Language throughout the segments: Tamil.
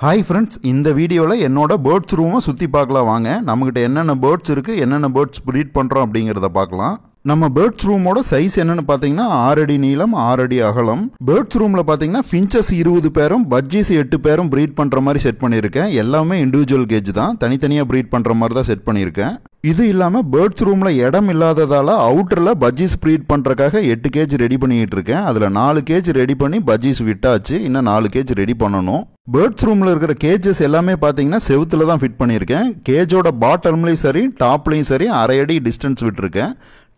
ஹாய் ஃப்ரெண்ட்ஸ், இந்த வீடியோவில் என்னோட பேர்ட்ஸ் ரூமை சுற்றி பார்க்கலாம் வாங்க. நம்மகிட்ட என்னென்ன பேர்ட்ஸ் இருக்குது, என்னென்ன பேர்ட்ஸ் ப்ரீட் பண்ணுறோம் அப்படிங்கிறத பார்க்கலாம். நம்ம பேர்ட்ஸ் ரூமோட சைஸ் என்னென்னு பார்த்தீங்கன்னா 6 அடி நீளம் 6 அடி அகலம். பேர்ட்ஸ் ரூமில் பார்த்தீங்கன்னா ஃபின்ச்சஸ் 20 பேரும் பட்ஜீஸ் 8 பேரும் ப்ரீட் பண்ணுற மாதிரி செட் பண்ணியிருக்கேன். எல்லாமே இண்டிவிஜுவல் கேஜ் தான், தனித்தனியாக ப்ரீட் பண்ணுற மாதிரி தான் செட் பண்ணியிருக்கேன். இது இல்லாமல் பேர்ட்ஸ் ரூமில் இடம் இல்லாததால் அவுட்டரில் பட்ஜீஸ் ப்ரீட் பண்ணுறக்காக 8 கேஜ் ரெடி பண்ணிக்கிட்டு இருக்கேன். அதில் 4 கேஜ் ரெடி பண்ணி பட்ஜீஸ் விட்டாச்சு, இன்னும் 4 கேஜ் ரெடி பண்ணணும். பேர்ட்ஸ் ரூமில் இருக்கிற கேஜஸ் எல்லாமே பார்த்தீங்கன்னா செவுத்தில் தான் ஃபிட் பண்ணியிருக்கேன். கேஜோட பாட்டம்லேயும் சரி டாப்லேயும் சரி 1/2 அடி டிஸ்டன்ஸ் விட்டுருக்கேன்.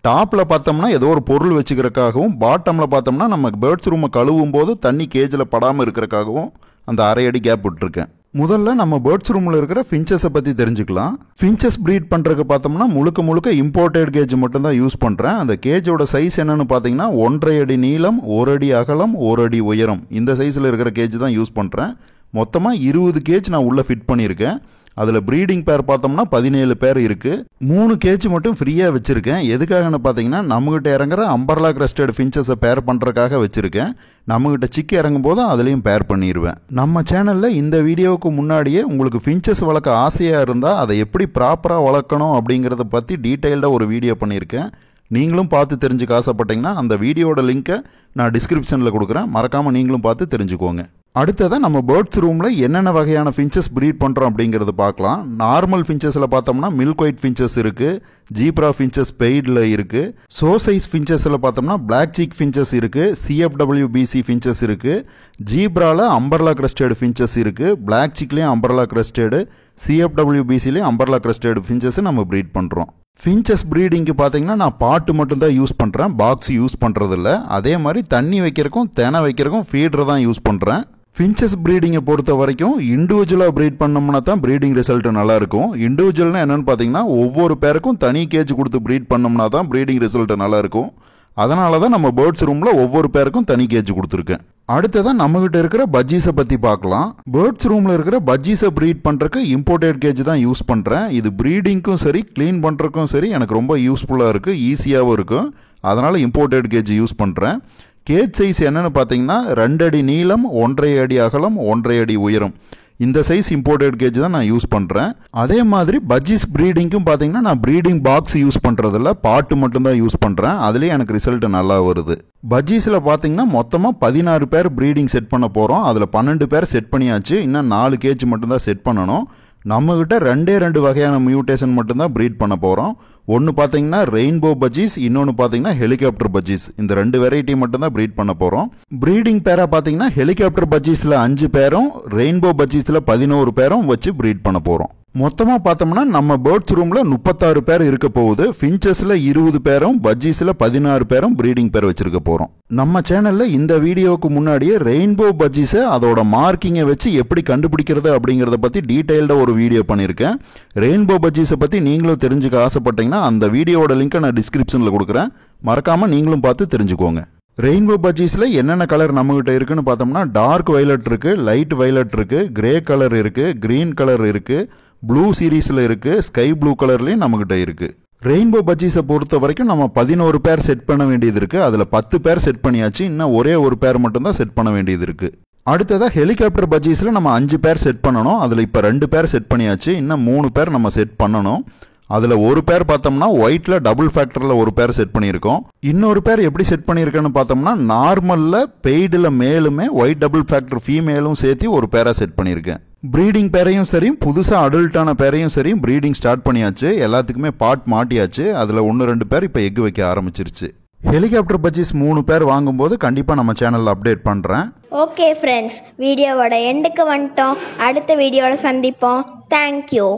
டாப்பில் பார்த்தோம்னா ஏதோ ஒரு பொருள் வச்சுக்கிறக்காகவும், பாட்டமில் பார்த்தோம்னா நம்ம பேர்ட்ஸ் ரூமை கழுவும் போது தண்ணி கேஜில் படாமல் இருக்கிறக்காகவும் அந்த 1/2 அடி கேப் விட்டுருக்கேன். முதல்ல நம்ம பேர்ட்ஸ் ரூமில் இருக்கிற ஃபின்ச்சஸை பற்றி தெரிஞ்சுக்கலாம். ஃபின்ச்சஸ் ப்ரீட் பண்ணுறதுக்கு பார்த்தோம்னா முழுக்க இம்போர்ட்டட் கேஜ் மட்டும்தான் யூஸ் பண்ணுறேன். அந்த கேஜோட சைஸ் என்னென்னு பார்த்தீங்கன்னா 1.5 அடி நீளம் 1 அடி அகலம் 1 அடி உயரம், இந்த சைஸில் இருக்கிற கேஜ் தான் யூஸ் பண்ணுறேன். மொத்தமாக 20 கேஜ் நான் உள்ளே ஃபிட் பண்ணியிருக்கேன். அதில் ப்ரீடிங் பேர் பார்த்தோம்னா 17 பேர் இருக்குது. 3 கேஜ் மட்டும் ஃப்ரீயாக வச்சுருக்கேன். எதுக்காகன்னு பார்த்தீங்கன்னா நம்மகிட்ட இறங்குற அம்பர்லா கிரஸ்டட் ஃபின்ச்சஸை பேர் பண்ணுறதுக்காக வச்சுருக்கேன். நம்மகிட்ட சிக்கு இறங்கும் போது அதுலேயும் பேர் பண்ணிடுவேன். நம்ம சேனலில் இந்த வீடியோவுக்கு முன்னாடியே உங்களுக்கு ஃபின்ச்சஸ் வளர்க்க ஆசையாக இருந்தால் அதை எப்படி ப்ராப்பராக வளர்க்கணும் அப்படிங்கிறத பற்றி டீட்டெயில்டாக ஒரு வீடியோ பண்ணியிருக்கேன். நீங்களும் பார்த்து தெரிஞ்சுக்க ஆசைப்பட்டீங்கன்னா அந்த வீடியோட லிங்க்கை நான் டிஸ்கிரிப்ஷனில் கொடுக்குறேன், மறக்காமல் நீங்களும் பார்த்து தெரிஞ்சுக்கோங்க. அடுத்ததான் நம்ம பேர்ட்ஸ் ரூமில் என்னென்ன வகையான ஃபின்ச்சஸ் ப்ரீட் பண்ணுறோம் அப்படிங்கிறது பார்க்கலாம். நார்மல் ஃபின்ச்சஸில் பார்த்தோம்னா மில்க் ஒயிட் ஃபின்ச்சஸ் இருக்குது, ஜீப்ரா ஃபின்ச்சஸ் பெய்டில் இருக்குது. ஷோ சைஸ் ஃபின்ச்சஸில் பார்த்தோம்னா பிளாக் சீக் ஃபின்ச்சஸ் இருக்குது, CFWBC ஃபின்ச்சஸ் இருக்குது. ஜீப்ராவில் அம்பர்லா கிரஸ்டட் ஃபின்ச்சஸ் இருக்குது, பிளாக் சீக்லேயும் அம்பர்லா கிரஸ்டடு, CFWBCலேயும் அம்பர்லா கிரஸ்டட் ஃபின்ச்சஸ் நம்ம ப்ரீட் பண்ணுறோம். ஃபின்ச்சஸ் ப்ரீடிங்க்கு பார்த்தீங்கன்னா நான் பாட்டு மட்டும்தான் யூஸ் பண்ணுறேன், பாக்ஸ் யூஸ் பண்ணுறதில்ல. அதே மாதிரி தண்ணி வைக்கிறக்கும் தேனை வைக்கிறக்கும் ஃபீடர் தான் யூஸ் பண்ணுறேன். ஃபின்ச்சஸ் ப்ரீடிங்கை பொறுத்த வரைக்கும் இண்டிவிஜுவலாக ப்ரீட் பண்ணோம்னா தான் ப்ரீடிங் ரிசல்ட் நல்லாயிருக்கும். இண்டிவிஜுவல்னா என்னென்னு பார்த்தீங்கன்னா ஒவ்வொரு பேருக்கும் தனி கேஜ் கொடுத்து ப்ரீட் பண்ணோம்னா தான் ப்ரீடிங் ரிசல்ட் நல்லாயிருக்கும். அதனால தான் நம்ம பேர்ட்ஸ் ரூமில் ஒவ்வொரு பேருக்கும் தனி கேஜ் கொடுத்துருக்கேன். அடுத்ததான் நம்மகிட்ட இருக்கிற பட்ஜீஸை பற்றி பார்க்கலாம். பேர்ட்ஸ் ரூமில் இருக்கிற பட்ஜீஸை ப்ரீட் பண்ணுறதுக்கு இம்போர்ட்டட் கேஜ் தான் யூஸ் பண்ணுறேன். இது ப்ரீடிங்க்கும் சரி க்ளீன் பண்ணுறதுக்கும் சரி எனக்கு ரொம்ப யூஸ்ஃபுல்லாக இருக்குது, ஈஸியாகவும் இருக்கும். அதனால் இம்போர்ட்டட் கேஜ் யூஸ் பண்ணுறேன். கேஜ் சைஸ் என்னென்னு பார்த்தீங்கன்னா 2 அடி நீளம் 1.5 அடி அகலம் 1.5 அடி உயரம், இந்த சைஸ் இம்போர்ட்டட் கேஜ் தான் நான் யூஸ் பண்ணுறேன். அதே மாதிரி பட்ஜீஸ் ப்ரீடிங்க்கும் பார்த்தீங்கன்னா நான் ப்ரீடிங் பாக்ஸ் யூஸ் பண்ணுறதில்ல, பாட்டு மட்டும்தான் யூஸ் பண்ணுறேன். அதுலேயே எனக்கு ரிசல்ட் நல்லா வருது. பட்ஜீஸில் பார்த்தீங்கன்னா மொத்தமாக 16 பேர் ப்ரீடிங் செட் பண்ண போகிறோம். அதில் 12 பேர் செட் பண்ணியாச்சு, இன்னும் 4 கேஜ் மட்டும்தான் செட் பண்ணணும். நம்மகிட்ட 2 வகையான மியூட்டேஷன் மட்டும்தான் ப்ரீட் பண்ண போகிறோம். ஒன்று பார்த்தீங்கன்னா ரெயின்போ பஜ்ஜீஸ், இன்னொன்று பார்த்தீங்கன்னா ஹெலிகாப்டர் பஜ்ஜீஸ். இந்த 2 வெரைட்டி மட்டும்தான் ப்ரீட் பண்ண போகிறோம். ப்ரீடிங் பேராக பார்த்தீங்கன்னா ஹெலிகாப்டர் பஜ்ஜீஸில் 5 பேரும் ரெயின்போ பஜ்ஜீஸில் 11 பேரும் வச்சு ப்ரீட் பண்ண போகிறோம். மொத்தமாக பார்த்தோம்னா நம்ம பேர்ட்ஸ் ரூமில் 36 பேர் இருக்க போகுது. ஃபின்ச்சஸில் 20 பேரும் பஜ்ஜீஸில் 16 பேரும் ப்ரீடிங் பேர் வச்சுருக்க போகிறோம். நம்ம சேனலில் இந்த வீடியோவுக்கு முன்னாடியே ரெயின்போ பஜ்ஜீஸை அதோட மார்க்கிங்கை வச்சு எப்படி கண்டுபிடிக்கிறது அப்படிங்கிறத பற்றி டீட்டெயில்டாக ஒரு வீடியோ பண்ணியிருக்கேன். ரெயின்போ பஜ்ஜீஸை பற்றி நீங்களும் தெரிஞ்சுக்க ஆசைப்பட்டீங்கன்னா அந்த வீடியோட லிங்க்கை நான் டிஸ்கிரிப்ஷனில் கொடுக்குறேன், மறக்காமல் நீங்களும் பார்த்து தெரிஞ்சுக்கோங்க. ரெயின்போ பஜ்ஜீஸில் என்னென்ன கலர் நம்மகிட்ட இருக்குன்னு பார்த்தோம்னா டார்க் வயலட் இருக்குது, லைட் வயலட் இருக்குது, கிரே கலர் இருக்குது, க்ரீன் கலர் இருக்குது, ப்ளூ சீரீஸில் இருக்குது, ஸ்கை ப்ளூ கலர்லேயும் நம்மகிட்ட இருக்குது. ரெயின்போ பஜ்ஜீஸை பொறுத்த வரைக்கும் நம்ம 11 பேர் செட் பண்ண வேண்டியது இருக்குது. அதில் 10 பேர் செட் பண்ணியாச்சு, இன்னும் ஒரே ஒரு பேர் மட்டும்தான் செட் பண்ண வேண்டியது இருக்குது. அடுத்ததாக ஹெலிகாப்டர் பஜ்ஜீஸில் நம்ம 5 பேர் செட் பண்ணணும். அதில் இப்போ 2 பேர் செட் பண்ணியாச்சு, இன்னும் 3 பேர் நம்ம செட் பண்ணணும். அதில் ஒரு பேர் பார்த்தோம்னா ஒயிட்டில் டபுள் ஃபேக்டரில் ஒரு பேர் செட் பண்ணியிருக்கோம். இன்னொரு பேர் எப்படி செட் பண்ணியிருக்கேன்னு பார்த்தோம்னா நார்மலில் பெய்டில் மேலுமே ஒயிட் டபுள் ஃபேக்டர் ஃபீமேலும் சேர்த்து ஒரு பேரை செட் பண்ணியிருக்கேன். ப்ரீடிங் பேரையும் சரி புதுசாக அடல்ட்டான பேரையும் சரி ப்ரீடிங் ஸ்டார்ட் பண்ணியாச்சு, எல்லாத்துக்குமே பாட் மாட்டியாச்சு. அதில் 1-2 பேர் இப்போ எக் வைக்க ஆரம்பிச்சிருச்சு. ஹெலிகாப்டர் பஜ்ஜீஸ் 3 பேர் வாங்கும்போது கண்டிப்பாக நம்ம சேனலில் அப்டேட் பண்ணுறேன். ஓகே ஃப்ரெண்ட்ஸ், வீடியோவோட எண்டுக்கு வந்துட்டோம். அடுத்த வீடியோவில் சந்திப்போம். தேங்க்யூ.